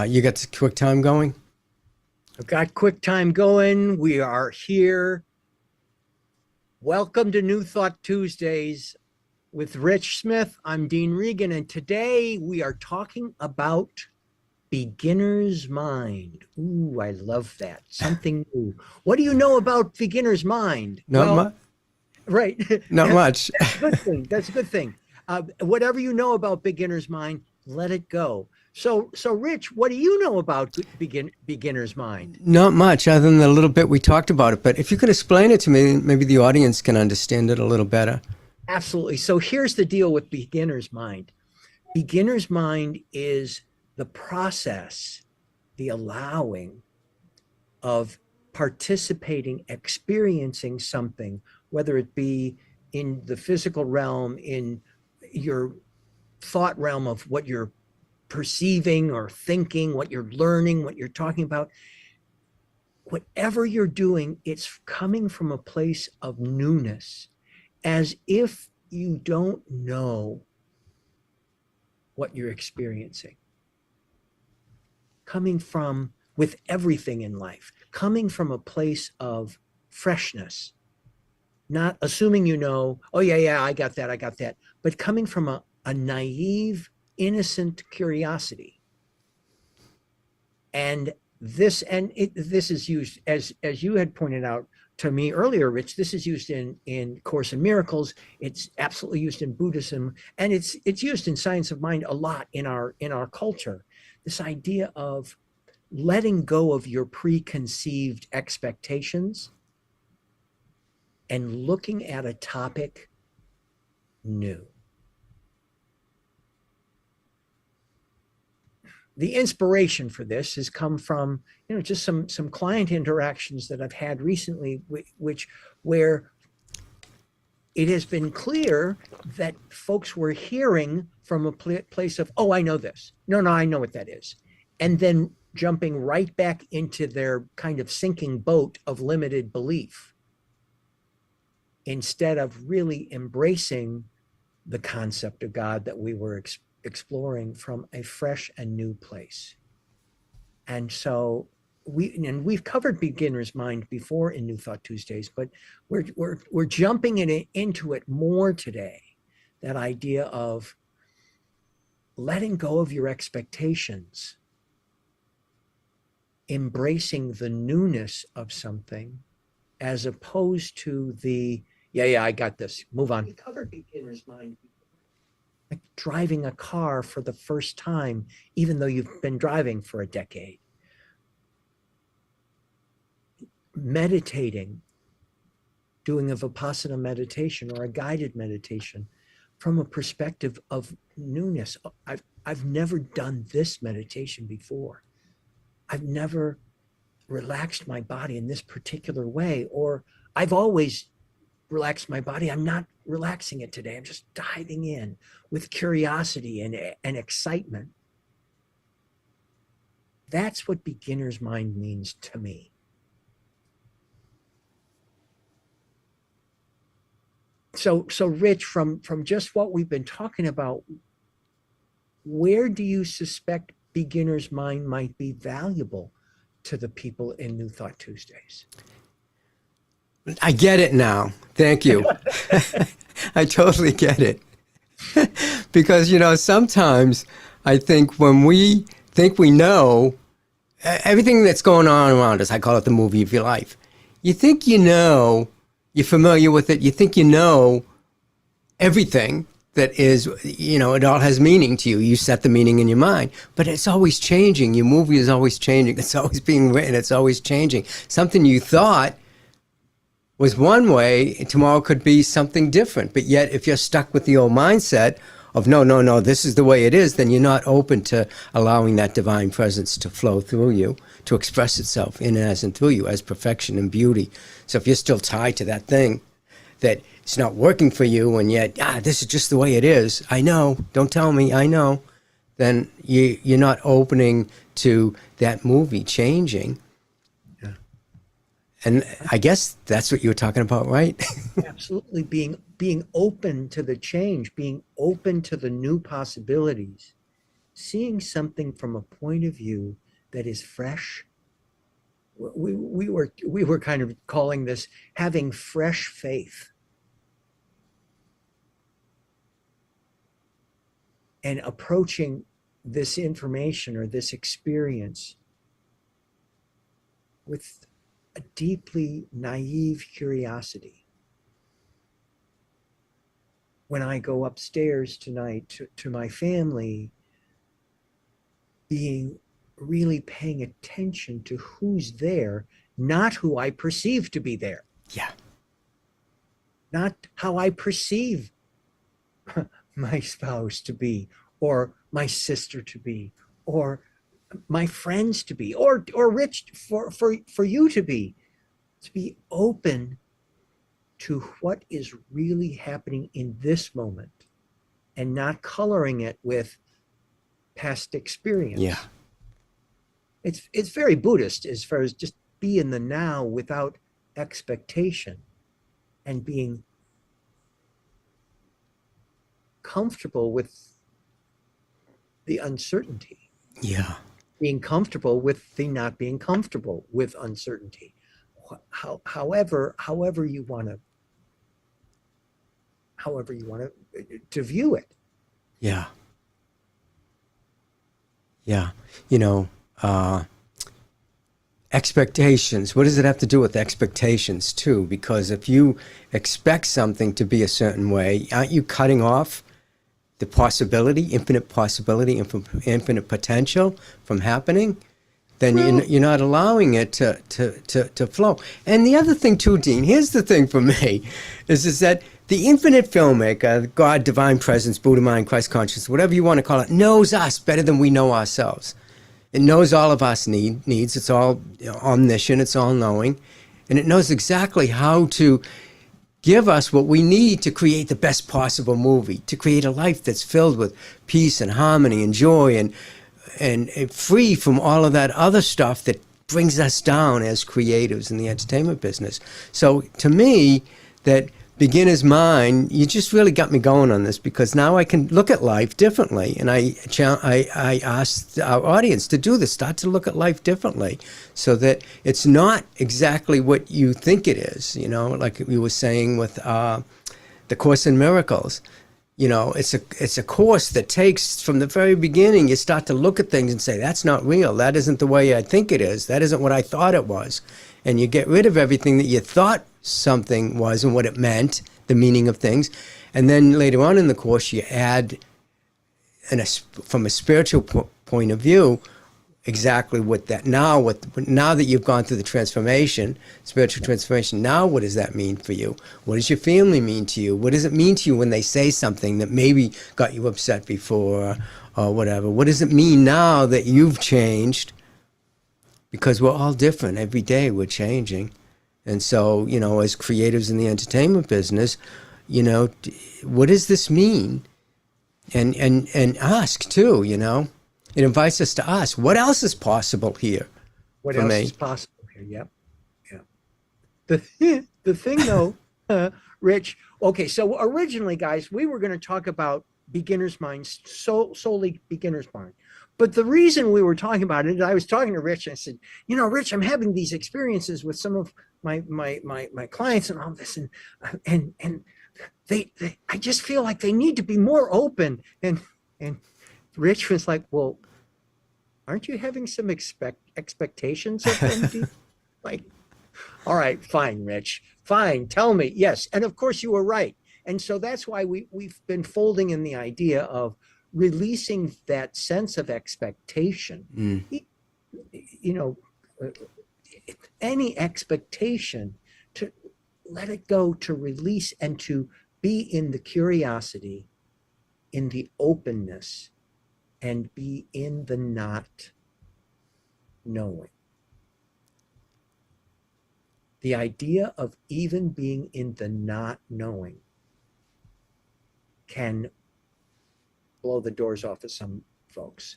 You got the quick time going? I've got quick time going. We are here. Welcome to New Thought Tuesdays with Rich Smith. I'm Dean Regan, and today we are talking about beginner's mind. Ooh, I love that. Something new. What do you know about beginner's mind? Not much. Right. Not much. That's a good thing. That's a good thing. Whatever you know about beginner's mind, let it go. So Rich, what do you know about beginner's mind? Not much, other than the little bit we talked about it. But if you could explain it to me, maybe the audience can understand it a little better. Absolutely. So here's the deal with beginner's mind. Beginner's mind is the process, the allowing of participating, experiencing something, whether it be in the physical realm, in your thought realm of what you're perceiving or thinking, what you're learning, what you're talking about. Whatever you're doing, it's coming from a place of newness, as if you don't know what you're experiencing. Coming from, with everything in life, coming from a place of freshness, not assuming you know, oh, yeah, I got that, but coming from a naive, innocent curiosity. And this is used, as you had pointed out to me earlier, Rich. This is used in Course in Miracles. It's absolutely used in Buddhism, and it's used in Science of Mind a lot in our culture. This idea of letting go of your preconceived expectations and looking at a topic new. The inspiration for this has come from, just some client interactions that I've had recently, where it has been clear that folks were hearing from a place of, oh, I know this. No, I know what that is. And then jumping right back into their kind of sinking boat of limited belief, instead of really embracing the concept of God that we were exploring from a fresh and new place. And so we've covered beginner's mind before in New Thought Tuesdays, but we're jumping into it more today. That idea of letting go of your expectations, embracing the newness of something, as opposed to the, yeah, I got this, move on. We covered beginner's mind, like driving a car for the first time, even though you've been driving for a decade. Meditating, doing a Vipassana meditation or a guided meditation from a perspective of newness. I've never done this meditation before. I've never relaxed my body in this particular way, or I've always relaxed my body. I'm not relaxing it today. I'm just diving in with curiosity and excitement. That's what beginner's mind means to me. So Rich, from just what we've been talking about, where do you suspect beginner's mind might be valuable to the people in New Thought Tuesdays? I get it now. Thank you. I totally get it. Because, sometimes I think when we think we know everything that's going on around us, I call it the movie of your life. You think you know, you're familiar with it, you think you know everything that is, it all has meaning to you. You set the meaning in your mind, but it's always changing. Your movie is always changing. It's always being written. It's always changing. Something you thought was one way, tomorrow could be something different. But yet, if you're stuck with the old mindset of, no, this is the way it is, then you're not open to allowing that divine presence to flow through you, to express itself in, as, and through you as perfection and beauty. So if you're still tied to that thing, that it's not working for you, and yet, this is just the way it is, I know, don't tell me, I know, then you're not opening to that movie changing. And I guess that's what you were talking about, right? Absolutely. Being open to the change, being open to the new possibilities, seeing something from a point of view that is fresh. We were kind of calling this having fresh faith, and approaching this information or this experience with a deeply naive curiosity. When I go upstairs tonight to my family, being really paying attention to who's there, not who I perceive to be there. Yeah. Not how I perceive my spouse to be, or my sister to be, or my friends to be, or Rich, for you to be open to what is really happening in this moment, and not coloring it with past experience. Yeah. It's very Buddhist as far as just be in the now without expectation, and being comfortable with the uncertainty. Yeah. Being comfortable with the not being comfortable with uncertainty. However you want to view it. Yeah. Yeah. You know, expectations. What does it have to do with expectations too? Because if you expect something to be a certain way, aren't you cutting off the possibility, infinite potential from happening? Then you're not allowing it to flow. And the other thing too, Dean, here's the thing for me, is that the infinite filmmaker, God, divine presence, Buddha mind, Christ consciousness, whatever you want to call it, knows us better than we know ourselves. It knows all of us needs. It's all omniscient. It's all knowing. And it knows exactly how to give us what we need to create the best possible movie, to create a life that's filled with peace and harmony and joy and free from all of that other stuff that brings us down as creatives in the entertainment business. So to me, that beginner's mind, you just really got me going on this, because now I can look at life differently. And I asked our audience to do this, start to look at life differently, so that it's not exactly what you think it is. You know, like we were saying with the Course in Miracles. You know, it's a course that takes, from the very beginning, you start to look at things and say, that's not real. That isn't the way I think it is. That isn't what I thought it was. And you get rid of everything that you thought something was and what it meant, the meaning of things. And then later on in the course, you add, from a spiritual point of view, exactly what that, now that you've gone through the transformation, spiritual transformation, now what does that mean for you? What does your family mean to you? What does it mean to you when they say something that maybe got you upset before, or whatever? What does it mean now that you've changed? Because we're all different. Every day we're changing. And so, you know, as creatives in the entertainment business, you know, what does this mean? And ask too, you know. It invites us to ask, what else is possible here? What else is possible here? Yep. Yeah. The thing though, Rich, okay, so originally, guys, we were going to talk about beginner's mind, solely beginner's mind. But the reason we were talking about it, I was talking to Rich, and I said, you know, Rich, I'm having these experiences with some of my clients and all this, and they I just feel like they need to be more open. And Rich was like, well, aren't you having some expectations of them? Like, all right, fine, Rich, fine, tell me. Yes. And of course you were right. And so that's why we've been folding in the idea of releasing that sense of expectation. You know, any expectation, to let it go, to release, and to be in the curiosity, in the openness, and be in the not knowing. The idea of even being in the not knowing can blow the doors off of some folks.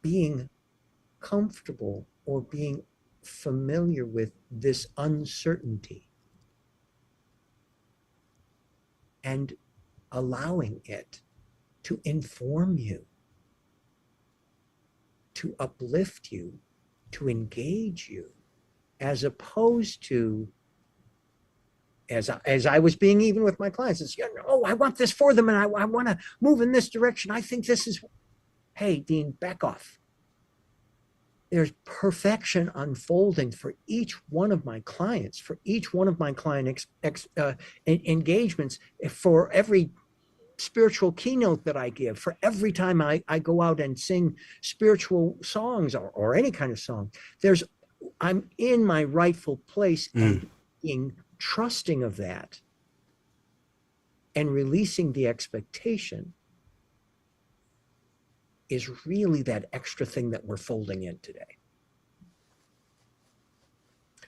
Being comfortable or being familiar with this uncertainty and allowing it to inform you to uplift you, to engage you, as opposed to, as I was being even with my clients, it's, oh, I want this for them, and I want to move in this direction. I think this is, hey, Dean, back off. There's perfection unfolding for each one of my clients, for each one of my client engagements, for every spiritual keynote that I give, for every time I go out and sing spiritual songs or any kind of song. I'm in my rightful place, and being trusting of that and releasing the expectation is really that extra thing that we're folding in today.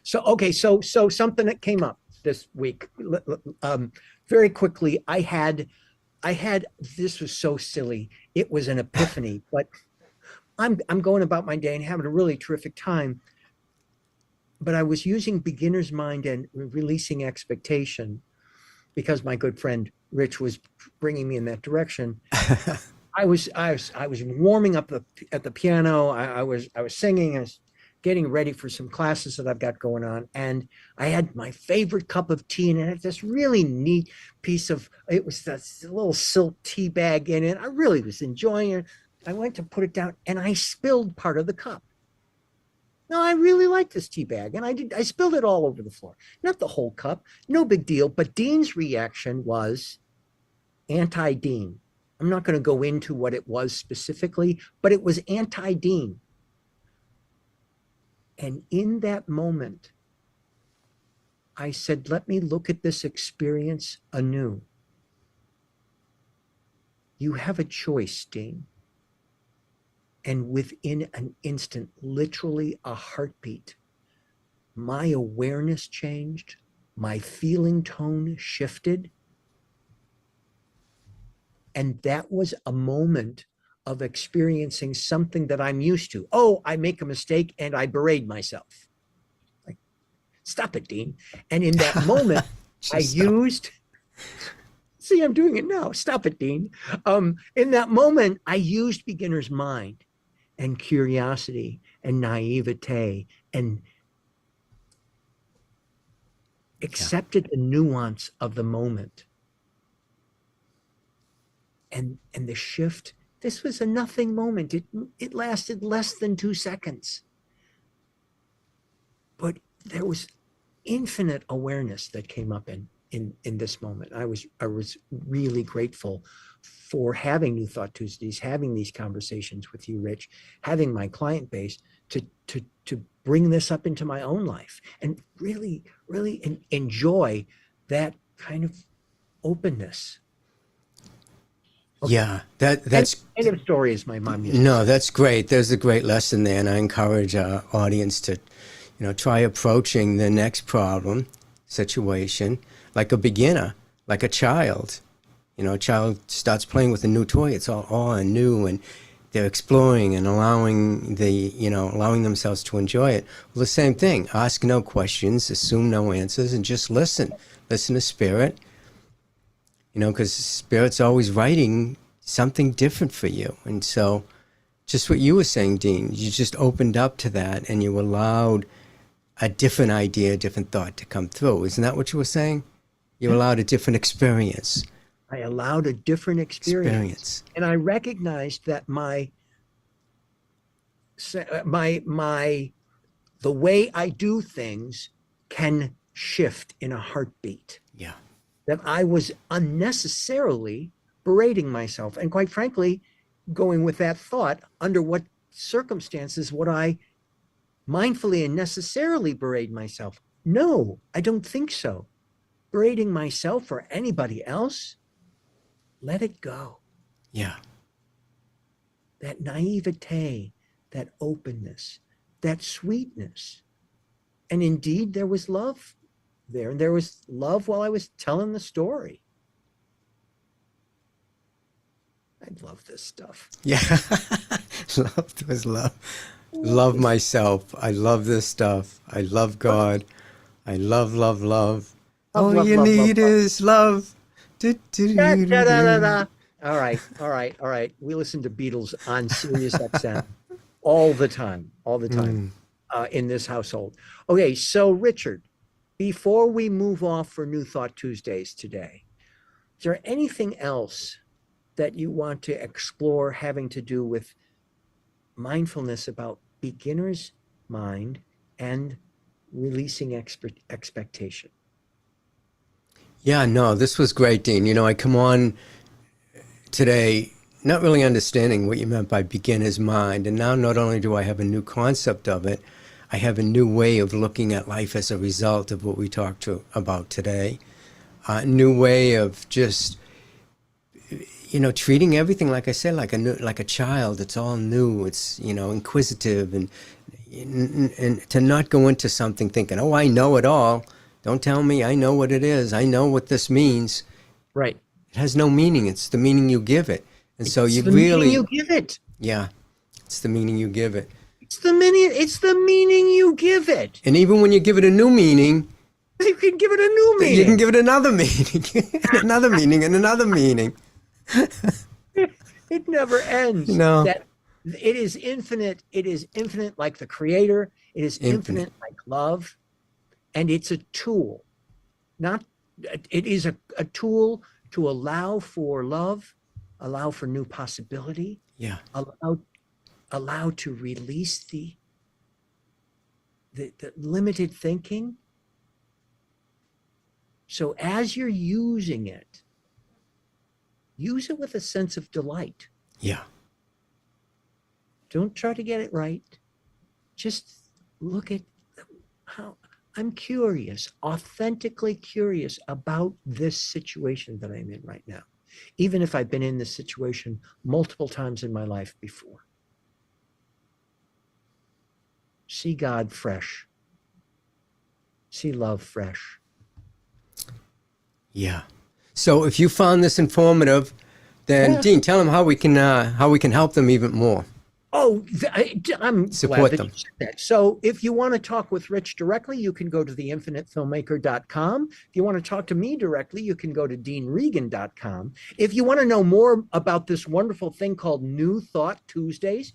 So, okay, so something that came up this week, very quickly, I had, this was so silly. It was an epiphany, but I'm going about my day and having a really terrific time. But I was using beginner's mind and releasing expectation because my good friend Rich was bringing me in that direction. I was warming up at the piano. I was singing. I was getting ready for some classes that I've got going on, and I had my favorite cup of tea, and it had this really neat piece of, it was this little silk tea bag in it. I really was enjoying it. I went to put it down, and I spilled part of the cup. No, I really like this tea bag, and I spilled it all over the floor. Not the whole cup, no big deal. But Dean's reaction was anti-Dean. I'm not going to go into what it was specifically, but it was anti-Dean. And in that moment, I said, let me look at this experience anew. You have a choice, Dean. And within an instant, literally a heartbeat, my awareness changed, my feeling tone shifted. And that was a moment of experiencing something that I'm used to. Oh, I make a mistake and I berate myself. Like, stop it, Dean. And in that moment, I used, see, I'm doing it now. Stop it, Dean. In that moment, I used beginner's mind and curiosity and naivete and accepted the nuance of the moment. And the shift, this was a nothing moment. It lasted less than 2 seconds. But there was infinite awareness that came up in this moment. I was really grateful for having New Thought Tuesdays, having these conversations with you, Rich, having my client base to bring this up into my own life and really, really enjoy that kind of openness. Okay. Yeah, that's end of story, as my mom used to no, say. that's great. There's a great lesson there, and I encourage our audience to, try approaching the next problem, situation, like a beginner, like a child. A child starts playing with a new toy. It's all new, and they're exploring and allowing themselves to enjoy it. Well, the same thing. Ask no questions, assume no answers, and just listen. Listen to spirit. Because spirit's always writing something different for you. And so just what you were saying, Dean, you just opened up to that and you allowed a different idea, a different thought to come through. Isn't that what you were saying? You allowed a different experience. I allowed a different experience. And I recognized that the way I do things can shift in a heartbeat. Yeah. That I was unnecessarily berating myself. And quite frankly, going with that thought, under what circumstances would I mindfully and necessarily berate myself? No, I don't think so. Berating myself or anybody else, let it go. Yeah. That naivete, that openness, that sweetness. And indeed, there was love there. And there was love while I was telling the story. I love this stuff. Yeah. Love was love. Love myself. I love this stuff. I love God. I love. All you need is love. Da, da, da, da, da. All right. We listen to Beatles on Sirius XM. all the time, in this household. Okay, so Richard, before we move off for New Thought Tuesdays today, is there anything else that you want to explore having to do with mindfulness about beginner's mind and releasing expectation? Yeah, no, this was great, Dean. You know, I come on today not really understanding what you meant by beginner's mind. And now not only do I have a new concept of it, I have a new way of looking at life as a result of what we talked about today. A new way of just, you know, treating everything, like I said, like a child. It's all new. It's, you know, inquisitive, and to not go into something thinking, oh, I know it all. Don't tell me. I know what it is. I know what this means. Right. It has no meaning. It's the meaning you give it. And so It's you the really, meaning you give it. yeah, it's the meaning you give it. It's the meaning you give it. And even when you give it a new meaning, You can give it a new meaning. you can give it another meaning, and another meaning, and another meaning. It never ends. No. That it is infinite. It is infinite like the Creator. It is infinite like love. And it's a tool. It is a tool to allow for love, allow for new possibility, Yeah. allow to release the limited thinking. So as you're using it, use it with a sense of delight. Yeah. Don't try to get it right. Just look at how I'm curious, authentically curious about this situation that I'm in right now, even if I've been in this situation multiple times in my life before. See God fresh. See love fresh. Yeah. So if you found this informative, then Yeah. Dean, tell them how we can help them even more. Oh, I'm Support glad that them. you said that. So if you want to talk with Rich directly, you can go to theinfinitefilmmaker.com. If you want to talk to me directly, you can go to deanregan.com. If you want to know more about this wonderful thing called New Thought Tuesdays,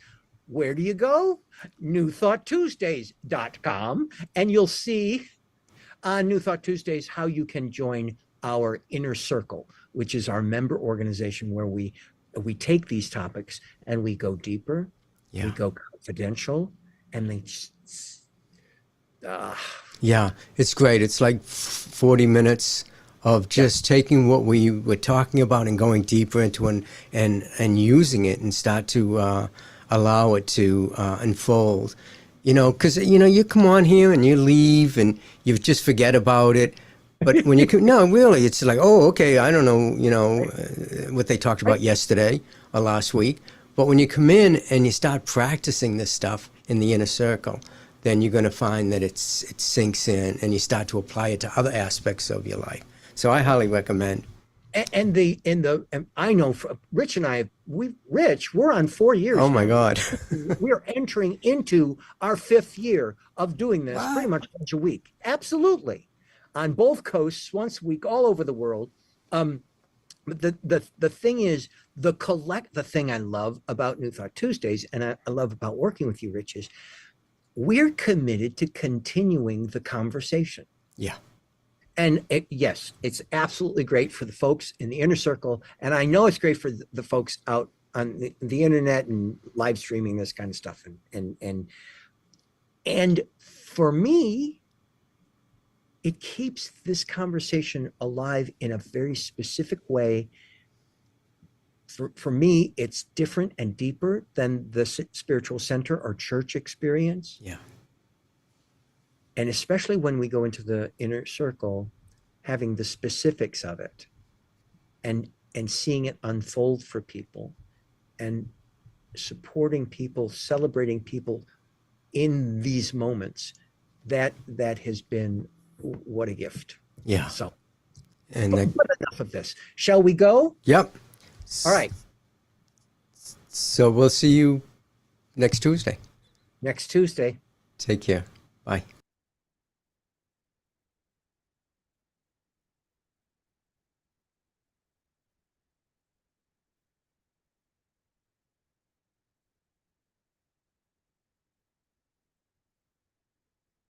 where do you go? newthoughttuesdays.com. And you'll see on New Thought Tuesdays how you can join our inner circle, which is our member organization where we take these topics and we go deeper. Yeah. We go confidential, and they Yeah, it's great. It's like 40 minutes of just taking what we were talking about and going deeper into and using it, and start to allow it to unfold. You know, because, you know, you come on here and you leave and you just forget about it. But when you come, no, really, it's like, oh, okay, I don't know, you know, what they talked about yesterday or last week. But when you come in and you start practicing this stuff in the inner circle, then you're going to find that it sinks in, and you start to apply it to other aspects of your life. So I highly recommend. and I know Rich and I, we're on 4 years. Oh my now. God. We're entering into our 5th year of doing this pretty much once a week. Absolutely. On both coasts, once a week, all over the world. But the thing is, the thing I love about New Thought Tuesdays, and I love about working with you, Rich, is we're committed to continuing the conversation. Yeah. And yes, it's absolutely great for the folks in the inner circle. And I know it's great for the folks out on the internet and live streaming this kind of stuff. And for me, it keeps this conversation alive in a very specific way. For me, it's different and deeper than the spiritual center or church experience. Yeah. And especially when we go into the inner circle, having the specifics of it and seeing it unfold for people and supporting people, celebrating people in these moments, that has been what a gift. Yeah. So, And but enough of this. Shall we go? Yep. All right. So we'll see you next Tuesday. Next Tuesday. Take care. Bye.